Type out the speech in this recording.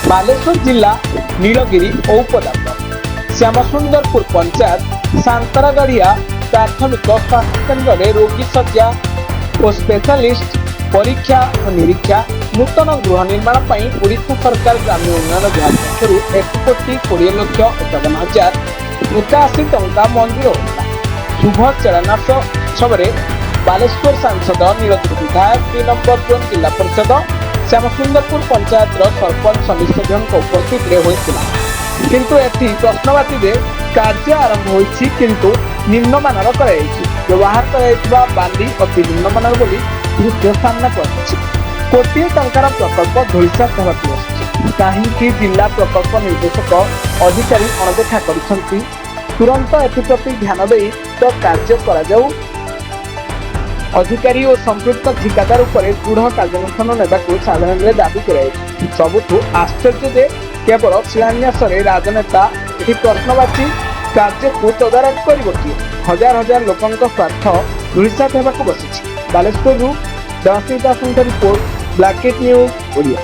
ବାଲେଶ୍ୱର ଜିଲ୍ଲା ନୀଳଗିରି ଔପଦାନ୍ତ ଶ୍ୟାମସୁନ୍ଦରପୁର ପଞ୍ଚାୟତ ସାନ୍ତରାଗାଡ଼ିଆ ପ୍ରାଥମିକ ସ୍ୱାସ୍ଥ୍ୟ କେନ୍ଦ୍ରରେ ରୋଗୀ ଶଯ୍ୟା ଓ ସ୍ପେଶାଲିଷ୍ଟ ପରୀକ୍ଷା ଓ ନିରୀକ୍ଷା ନୂତନ ଗୃହ ନିର୍ମାଣ ପାଇଁ ଓଡ଼ିଶା ସରକାର ଗ୍ରାମ୍ୟ ଉନ୍ନୟନ ବିଭାଗ ପକ୍ଷରୁ 1,20,51,081 ଟଙ୍କା ମଞ୍ଜୁର ହୋଇଥିଲା। ଶୁଭ ଶିଳାନ୍ୟାସୋତ୍ସବରେ ବାଲେଶ୍ୱର ସାଂସଦ ନୀଳଗିରି ବିଧାୟକ 2 ନମ୍ବର ଜୋନ୍ ଜିଲ୍ଲା ପରିଷଦ ଶ୍ୟାମସୁନ୍ଦରପୁର ପଞ୍ଚାୟତର ସରପଞ୍ଚ ସମୀର ସଭ୍ୟଙ୍କ ଉପସ୍ଥିତିରେ ହୋଇଥିଲା। କିନ୍ତୁ ଏଠି ପ୍ରଶ୍ନବାଚୀରେ କାର୍ଯ୍ୟ ଆରମ୍ଭ ହୋଇଛି କିନ୍ତୁ ନିମ୍ନମାନର କରାଯାଇଛି। ବ୍ୟବହାର କରାଯାଇଥିବା ବାଲି ଅତି ନିମ୍ନମାନର ବୋଲି ଦୃଶ୍ୟ ସାମ୍ନାକୁ ଆସିଛି। କୋଟିଏ ଟଙ୍କାର ପ୍ରକଳ୍ପ ଧୂଳିସାତ ହେବାକୁ ବସିଛି। କାହିଁକି ଜିଲ୍ଲା ପ୍ରକଳ୍ପ ନିର୍ଦ୍ଦେଶକ ଅଧିକାରୀ ଅଣଦେଖା କରିଛନ୍ତି? ତୁରନ୍ତ ଏଥିପ୍ରତି ଧ୍ୟାନ ଦେଇ କାର୍ଯ୍ୟ କରାଯାଉ। ଅଧିକାରୀ ଓ ସମ୍ପୃକ୍ତ ଠିକାଦାର ଉପରେ ଦୃଢ଼ କାର୍ଯ୍ୟାନୁଷ୍ଠାନ ନେବାକୁ ସାଧାରଣରେ ଦାବି କରାଯାଇଛି। ସବୁଠୁ ଆଶ୍ଚର୍ଯ୍ୟ ଯେ କେବଳ ଶିଳାନ୍ୟାସରେ ରାଜନେତା ଏଠି ପ୍ରଶ୍ନବାଚୀ କାର୍ଯ୍ୟକୁ ତଦାରଖ କରିବ କିଏ? ହଜାର ହଜାର ଲୋକଙ୍କ ସ୍ୱାର୍ଥ ଧୂଳିସାତ ହେବାକୁ ବସିଛି। ବାଲେଶ୍ୱରରୁ ଦେବାଶିଷ ଦାସଙ୍କ ରିପୋର୍ଟ, ବ୍ଲାକେଟ୍ ନ୍ୟୁଜ୍ ଓଡ଼ିଆ।